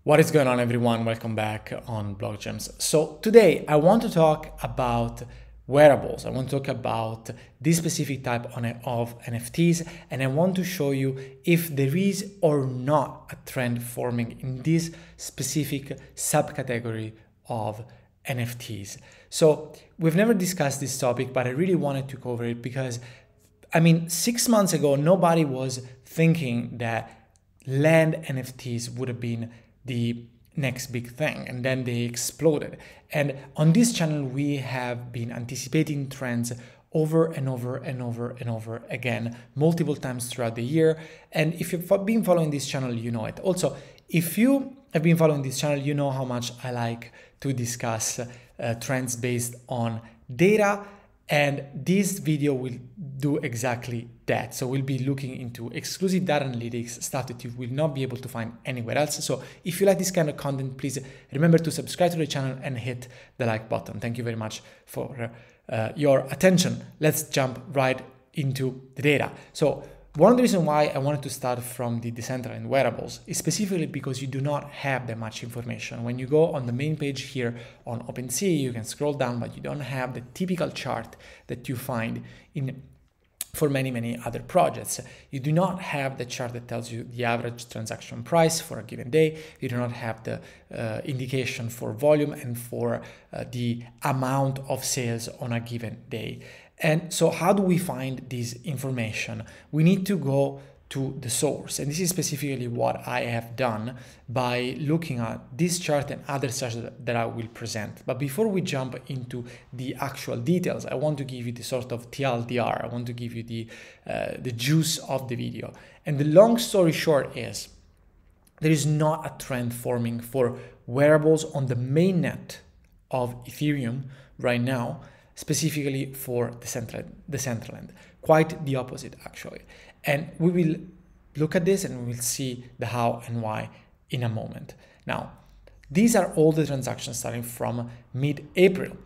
What is going on, everyone? Welcome back on Block Gems. So today I want to talk about wearables. I want to talk about this specific type of NFTs, and I want to show you if there is or not a trend forming in this specific subcategory of NFTs. So we've never discussed this topic, but I really wanted to cover it because, 6 months ago, nobody was thinking that land NFTs would have been the next big thing, and then they exploded. And on this channel we have been anticipating trends over and over and over and over again multiple times throughout the year. And if you've been following this channel, you know it. Also, if you have been following this channel, you know how much I like to discuss trends based on data, and this video will do exactly that. So we'll be looking into exclusive data analytics, stuff that you will not be able to find anywhere else. So if you like this kind of content, please remember to subscribe to the channel and hit the like button. Thank you very much for your attention. Let's jump right into the data. So one of the reasons why I wanted to start from the decentralized wearables is specifically because you do not have that much information. When you go on the main page here on OpenSea, you can scroll down, but you don't have the typical chart that you find for many other projects. You do not have the chart that tells you the average transaction price for a given day. You do not have the indication for volume and for the amount of sales on a given day. And so how do we find this information? We need to go to the source. And this is specifically what I have done by looking at this chart and other charts that I will present. But before we jump into the actual details, I want to give you the sort of TLDR. I want to give you the juice of the video. And the long story short is there is not a trend forming for wearables on the mainnet of Ethereum right now, specifically for the central end. Quite the opposite, actually. And we will look at this and we will see the how and why in a moment. Now, these are all the transactions starting from mid-April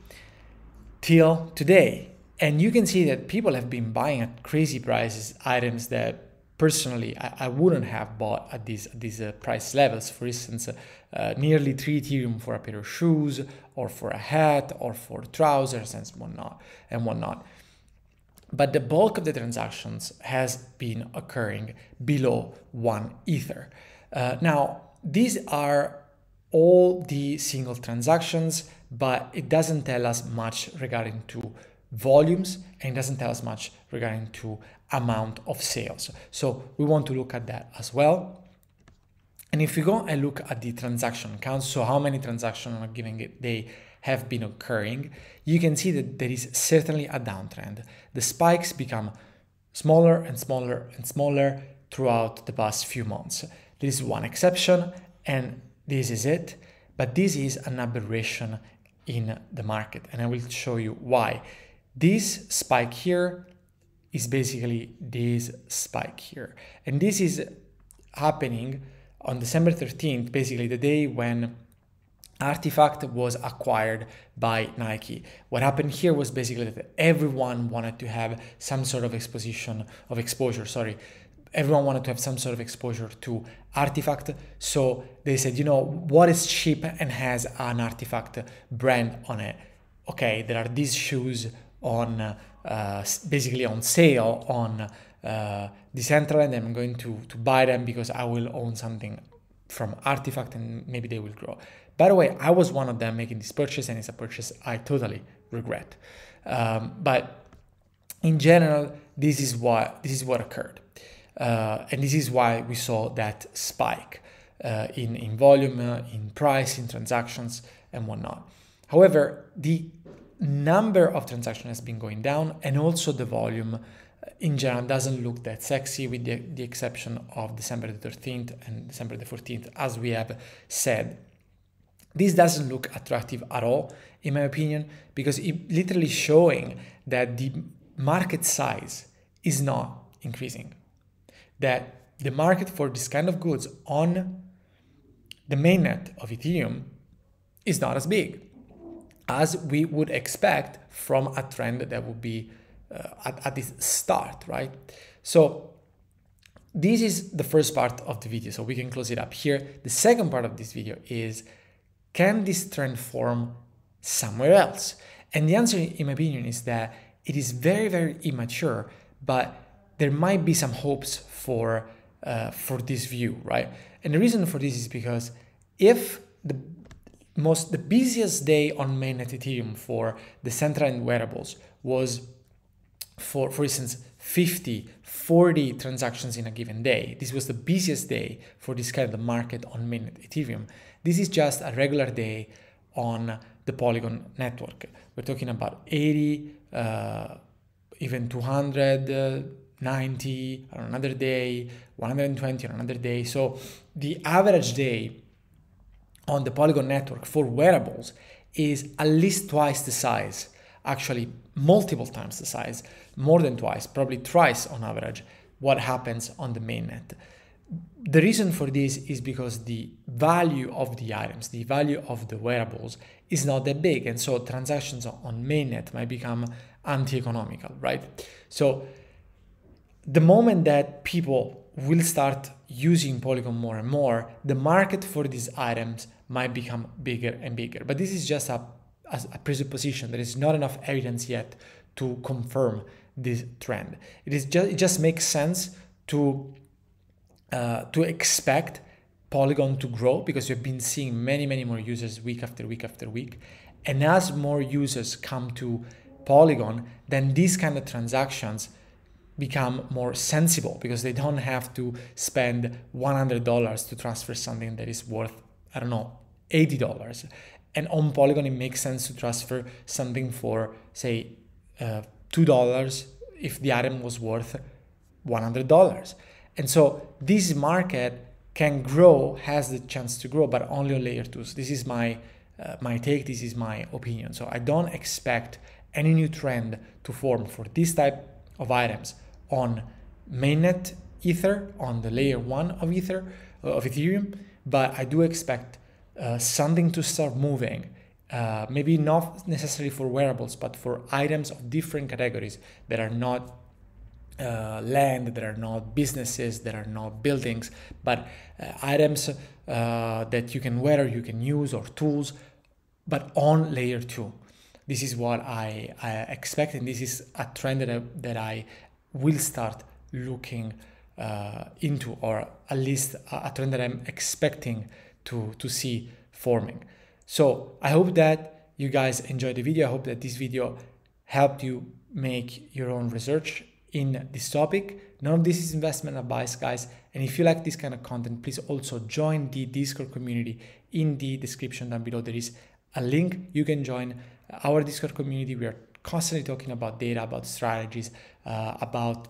till today. And you can see that people have been buying at crazy prices items that personally I wouldn't have bought at these price levels. For instance, nearly 3 Ethereum for a pair of shoes, or for a hat, or for trousers and whatnot. But the bulk of the transactions has been occurring below 1 Ether. Now, these are all the single transactions, but it doesn't tell us much regarding to volumes, and it doesn't tell us much regarding to amount of sales. So we want to look at that as well. And if we go and look at the transaction count, so how many transactions on a given day have been occurring, you can see that there is certainly a downtrend. The spikes become smaller and smaller and smaller throughout the past few months. There is one exception, and this is it, but this is an aberration in the market, and I will show you why. This spike here is basically this spike here, and this is happening on December 13th, basically the day when Artifact was acquired by Nike. What happened here was basically that everyone wanted to have some sort of exposure. Everyone wanted to have some sort of exposure to Artifact. So they said, you know, what is cheap and has an Artifact brand on it? Okay, there are these shoes on basically on sale on Decentraland, and I'm going to buy them because I will own something from Artifact and maybe they will grow. By the way, I was one of them making this purchase, and it's a purchase I totally regret. But in general, this is what occurred, and this is why we saw that spike in volume, in price, in transactions, and whatnot. However, the number of transactions has been going down, and also the volume in general doesn't look that sexy, with the exception of December the 13th and December the 14th, as we have said. This doesn't look attractive at all, in my opinion, because it literally showing that the market size is not increasing, that the market for this kind of goods on the mainnet of Ethereum is not as big as we would expect from a trend that would be at this start, right? So this is the first part of the video, so we can close it up here. The second part of this video is, can this trend form somewhere else? And the answer, in my opinion, is that it is very, very immature, but there might be some hopes for this view, right? And the reason for this is because if the busiest day on mainnet Ethereum for the central wearables was, for instance, 50, 40 transactions in a given day. This was the busiest day for this kind of market on mainnet Ethereum. This is just a regular day on the Polygon network. We're talking about 80, even 200, 90 on another day, 120 on another day. So the average day on the Polygon network for wearables is at least twice the size, actually multiple times the size, more than twice, probably thrice on average, what happens on the mainnet. The reason for this is because the value of the items, the value of the wearables is not that big, and so transactions on mainnet might become anti-economical, right? So the moment that people will start using Polygon more and more, the market for these items might become bigger and bigger. But this is just a presupposition. There is not enough evidence yet to confirm this trend. It just makes sense to expect Polygon to grow, because we've been seeing many more users week after week after week. And as more users come to Polygon, then these kind of transactions become more sensible, because they don't have to spend $100 to transfer something that is worth, I don't know, $80. And on Polygon, it makes sense to transfer something for, say, $2 if the item was worth $100. And so this market can grow, has the chance to grow, but only on layer 2. So this is my take, this is my opinion. So I don't expect any new trend to form for this type of items on mainnet Ether, on the layer 1 of Ether, of Ethereum, but I do expect something to start moving, maybe not necessarily for wearables, but for items of different categories that are not land, that are not businesses, that are not buildings, but items that you can wear, you can use, or tools, but on layer 2. This is what I expect, and this is a trend that I will start looking into, or at least a trend that I'm expecting to see forming. So I hope that you guys enjoyed the video. I hope that this video helped you make your own research in this topic. None of this is investment advice, guys. And if you like this kind of content, please also join the Discord community. In the description down below, there is a link. You can join our Discord community. We are constantly talking about data, about strategies, about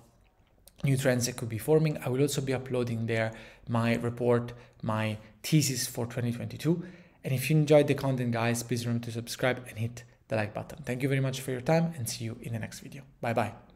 new trends that could be forming. I will also be uploading there my report, my thesis for 2022. And if you enjoyed the content, guys, please remember to subscribe and hit the like button. Thank you very much for your time, and see you in the next video. Bye bye.